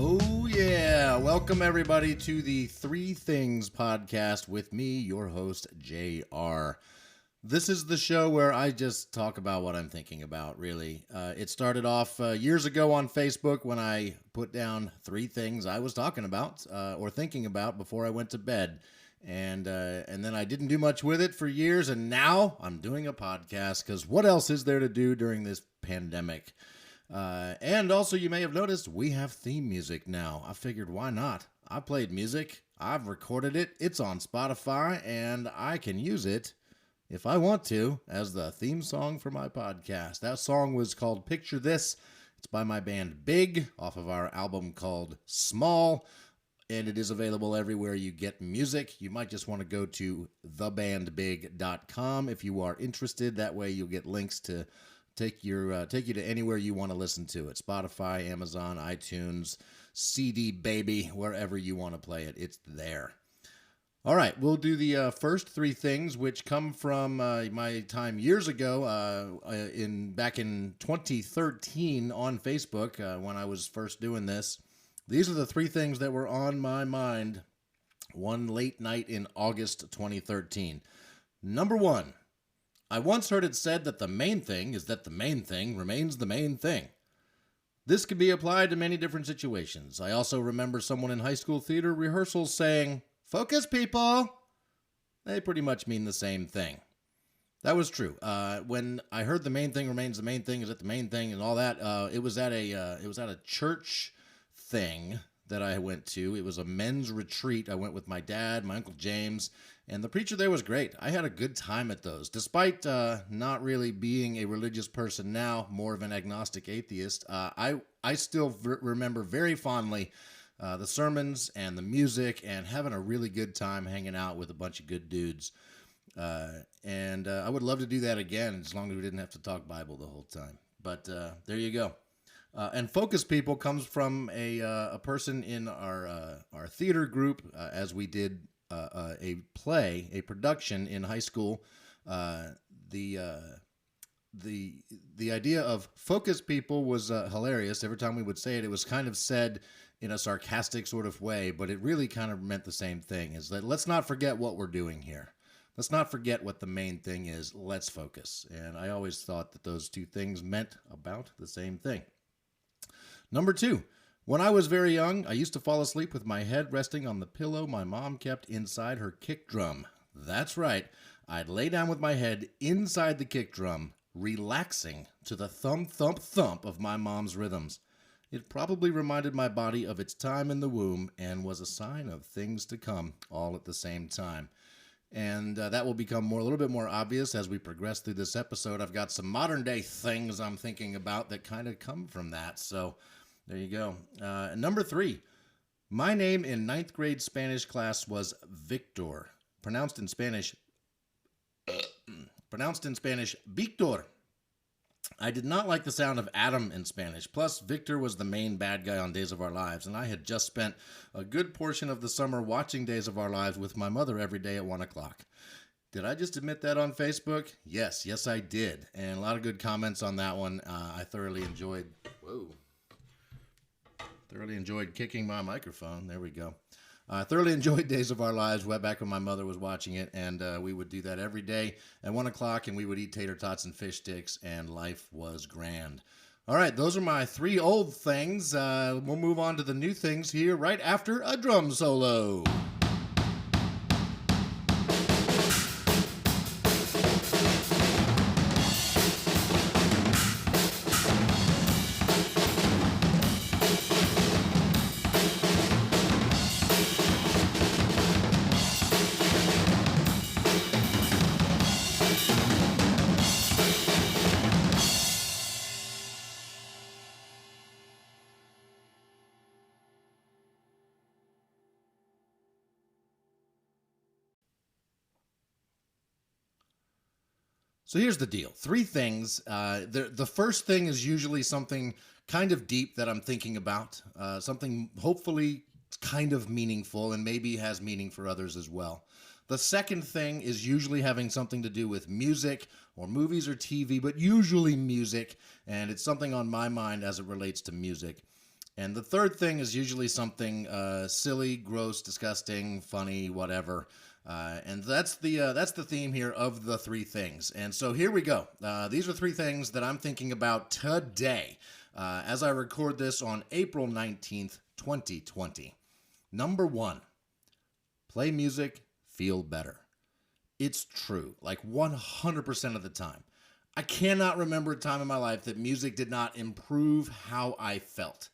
Oh, yeah. Welcome, everybody, to the Three Things podcast with me, your host, JR. This is the show where I just talk about what I'm thinking about, really. It started off years ago on Facebook when I put down three things I was talking about or thinking about before I went to bed. And then I didn't do much with it for years, and now I'm doing a podcast because what else is there to do during this pandemic? And also, you may have noticed we have theme music now. I figured, why not? I played music, I've recorded it, it's on Spotify, and I can use it, if I want to, as the theme song for my podcast. That song was called Picture This. It's by my band Big, off of our album called Small, and it is available everywhere you get music. You might just want to go to thebandbig.com if you are interested. That way you'll get links to take you to anywhere you want to listen to it. Spotify, Amazon, iTunes, CD Baby, wherever you want to play it, it's there. All right, we'll do the first three things, which come from my time years ago, back in 2013 on Facebook when I was first doing this. These are the three things that were on my mind one late night in August 2013. Number one, I once heard it said that the main thing is that the main thing remains the main thing. This could be applied to many different situations. I also remember someone in high school theater rehearsals saying, "Focus, people!" They pretty much mean the same thing. That was true. When I heard the main thing remains the main thing is that the main thing and all that, it was at a church thing that I went to. It was a men's retreat. I went with my dad, my Uncle James, and the preacher there was great. I had a good time at those. Despite not really being a religious person now, more of an agnostic atheist, I still remember very fondly the sermons and the music and having a really good time hanging out with a bunch of good dudes. And I would love to do that again as long as we didn't have to talk Bible the whole time. But there you go. And Focus People comes from a person in our theater group as we did a production in high school. The idea of Focus People was hilarious. Every time we would say it, it was kind of said in a sarcastic sort of way, but it really kind of meant the same thing, is that let's not forget what we're doing here. Let's not forget what the main thing is. Let's focus. And I always thought that those two things meant about the same thing. Number two, when I was very young, I used to fall asleep with my head resting on the pillow my mom kept inside her kick drum. That's right. I'd lay down with my head inside the kick drum, relaxing to the thump, thump, thump of my mom's rhythms. It probably reminded my body of its time in the womb and was a sign of things to come, all at the same time. And that will become a little bit more obvious as we progress through this episode. I've got some modern day things I'm thinking about that kind of come from that. So there you go. Number three, my name in 9th grade Spanish class was Victor. Pronounced in Spanish, Victor. I did not like the sound of Adam in Spanish. Plus, Victor was the main bad guy on Days of Our Lives, and I had just spent a good portion of the summer watching Days of Our Lives with my mother every day at 1 o'clock. Did I just admit that on Facebook? Yes, I did. And a lot of good comments on that one. I thoroughly enjoyed... Thoroughly enjoyed kicking my microphone. There we go. I thoroughly enjoyed Days of Our Lives way back when my mother was watching it, and we would do that every day at 1 o'clock, and we would eat tater tots and fish sticks, and life was grand. All right, those are my three old things. We'll move on to the new things here right after a drum solo. So here's the deal. Three things. The first thing is usually something kind of deep that I'm thinking about, something hopefully kind of meaningful and maybe has meaning for others as well. The second thing is usually having something to do with music or movies or TV, but usually music, and it's something on my mind as it relates to music. And the third thing is usually something silly, gross, disgusting, funny, whatever. And that's the theme here of the three things. And so here we go. These are three things that I'm thinking about today as I record this on April 19th, 2020. Number one, play music, feel better. It's true, like 100% of the time. I cannot remember a time in my life that music did not improve how I felt.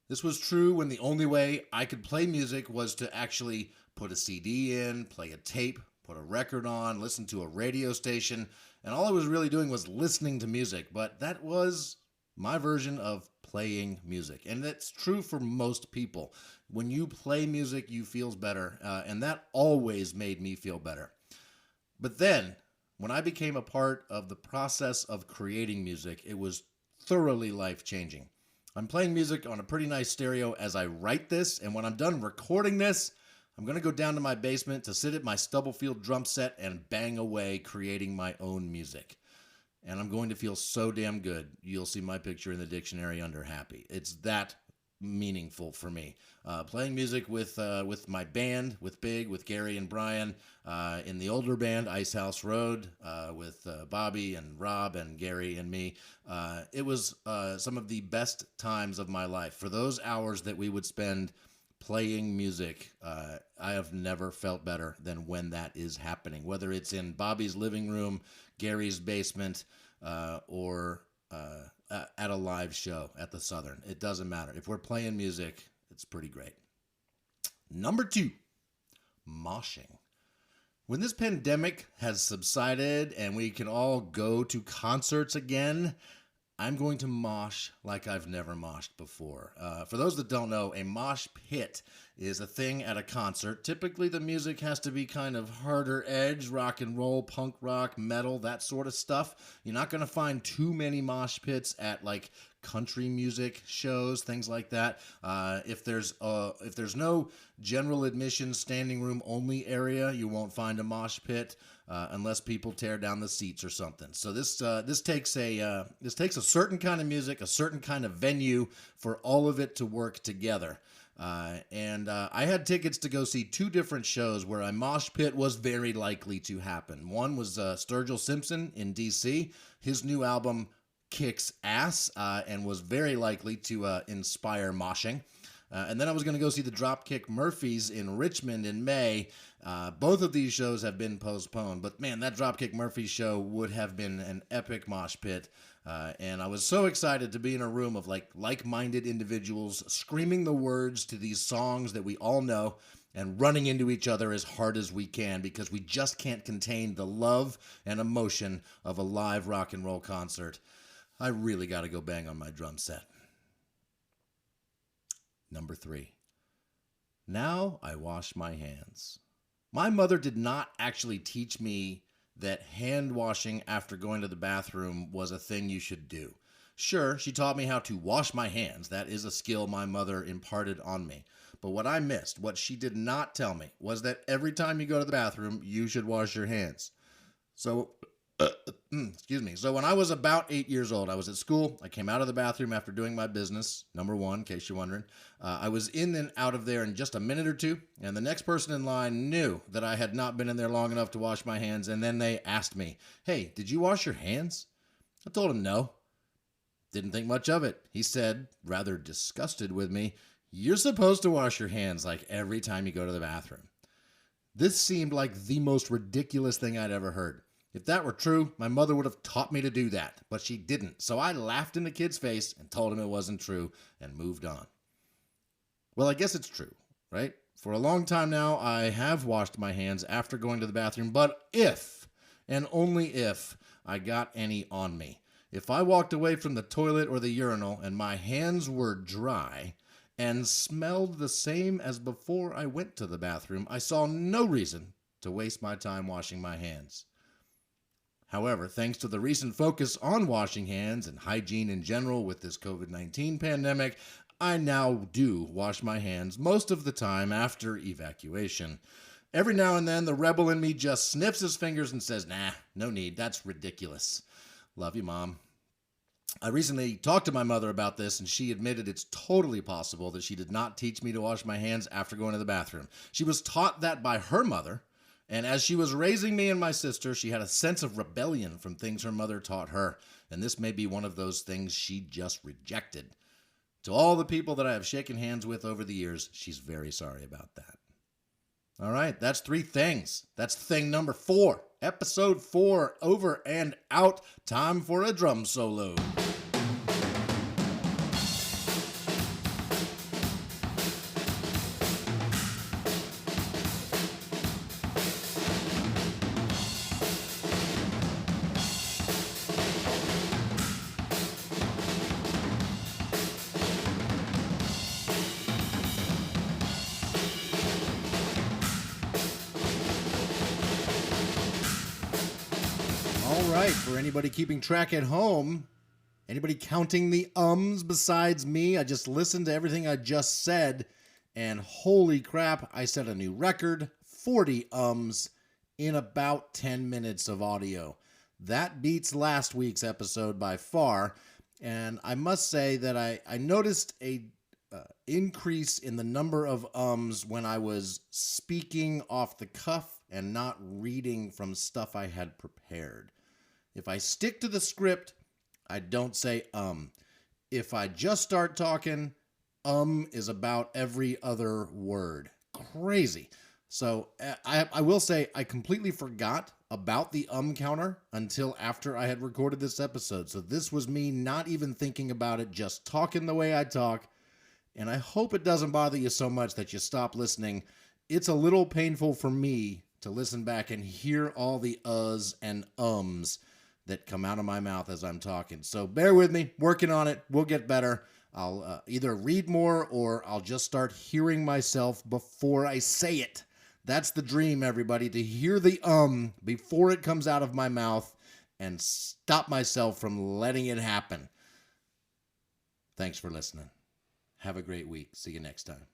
This was true when the only way I could play music was to actually put a CD in, play a tape, put a record on, listen to a radio station, and all I was really doing was listening to music. But that was my version of playing music. And that's true for most people. When you play music, you feel better, and that always made me feel better. But then, when I became a part of the process of creating music, it was thoroughly life-changing. I'm playing music on a pretty nice stereo as I write this, and when I'm done recording this, I'm going to go down to my basement to sit at my Stubblefield drum set and bang away creating my own music. And I'm going to feel so damn good. You'll see my picture in the dictionary under happy. It's that meaningful for me. Playing music with my band, with Big, with Gary and Brian, in the older band, Ice House Road, with Bobby and Rob and Gary and me. It was some of the best times of my life. For those hours that we would spend playing music, I have never felt better than when that is happening. Whether it's in Bobby's living room, Gary's basement, or at a live show at the Southern. It doesn't matter. If we're playing music, it's pretty great. Number two, moshing. When this pandemic has subsided and we can all go to concerts again, I'm going to mosh like I've never moshed before. For those that don't know, a mosh pit is a thing at a concert. Typically, the music has to be kind of harder edge, rock and roll, punk rock, metal, that sort of stuff. You're not going to find too many mosh pits at like country music shows, things like that. If there's no general admission standing room only area, you won't find a mosh pit. Unless people tear down the seats or something. So this takes a certain kind of music, a certain kind of venue for all of it to work together. And I had tickets to go see two different shows where a mosh pit was very likely to happen. One was Sturgill Simpson in D.C. His new album kicks ass and was very likely to inspire moshing. And then I was going to go see the Dropkick Murphys in Richmond in May. Both of these shows have been postponed. But man, that Dropkick Murphys show would have been an epic mosh pit. And I was so excited to be in a room of like-minded individuals screaming the words to these songs that we all know and running into each other as hard as we can because we just can't contain the love and emotion of a live rock and roll concert. I really got to go bang on my drum set. Number three, now I wash my hands. My mother did not actually teach me that hand washing after going to the bathroom was a thing you should do. Sure, she taught me how to wash my hands. That is a skill my mother imparted on me. But what I missed, what she did not tell me, was that every time you go to the bathroom, you should wash your hands. So excuse me. So when I was about 8 years old, I was at school. I came out of the bathroom after doing my business, number one, in case you're wondering. I was in and out of there in just a minute or two, and the next person in line knew that I had not been in there long enough to wash my hands, and then they asked me, "Hey, did you wash your hands?" I told him no. Didn't think much of it. He said, rather disgusted with me, "You're supposed to wash your hands like every time you go to the bathroom." This seemed like the most ridiculous thing I'd ever heard. If that were true, my mother would have taught me to do that, but she didn't. So I laughed in the kid's face and told him it wasn't true and moved on. Well, I guess it's true, right? For a long time now, I have washed my hands after going to the bathroom, but if, and only if, I got any on me. If I walked away from the toilet or the urinal and my hands were dry and smelled the same as before I went to the bathroom, I saw no reason to waste my time washing my hands. However, thanks to the recent focus on washing hands and hygiene in general with this COVID-19 pandemic, I now do wash my hands most of the time after evacuation. Every now and then, the rebel in me just sniffs his fingers and says, "Nah, no need, that's ridiculous." Love you, Mom. I recently talked to my mother about this, and she admitted it's totally possible that she did not teach me to wash my hands after going to the bathroom. She was taught that by her mother, and as she was raising me and my sister, she had a sense of rebellion from things her mother taught her, and this may be one of those things she just rejected. To all the people that I have shaken hands with over the years, she's very sorry about that. All right, that's 3 things. That's thing number 4. Episode 4, over and out. Time for a drum solo. All right, for anybody keeping track at home, anybody counting the ums besides me, I just listened to everything I just said, and holy crap, I set a new record, 40 ums in about 10 minutes of audio. That beats last week's episode by far, and I must say that I noticed a increase in the number of ums when I was speaking off the cuff and not reading from stuff I had prepared. If I stick to the script, I don't say If I just start talking, is about every other word. Crazy. So I will say I completely forgot about the counter until after I had recorded this episode. So this was me not even thinking about it, just talking the way I talk. And I hope it doesn't bother you so much that you stop listening. It's a little painful for me to listen back and hear all the uhs and ums that come out of my mouth as I'm talking. So bear with me, working on it. We'll get better. I'll either read more or I'll just start hearing myself before I say it. That's the dream, everybody, to hear the before it comes out of my mouth and stop myself from letting it happen. Thanks for listening. Have a great week. See you next time.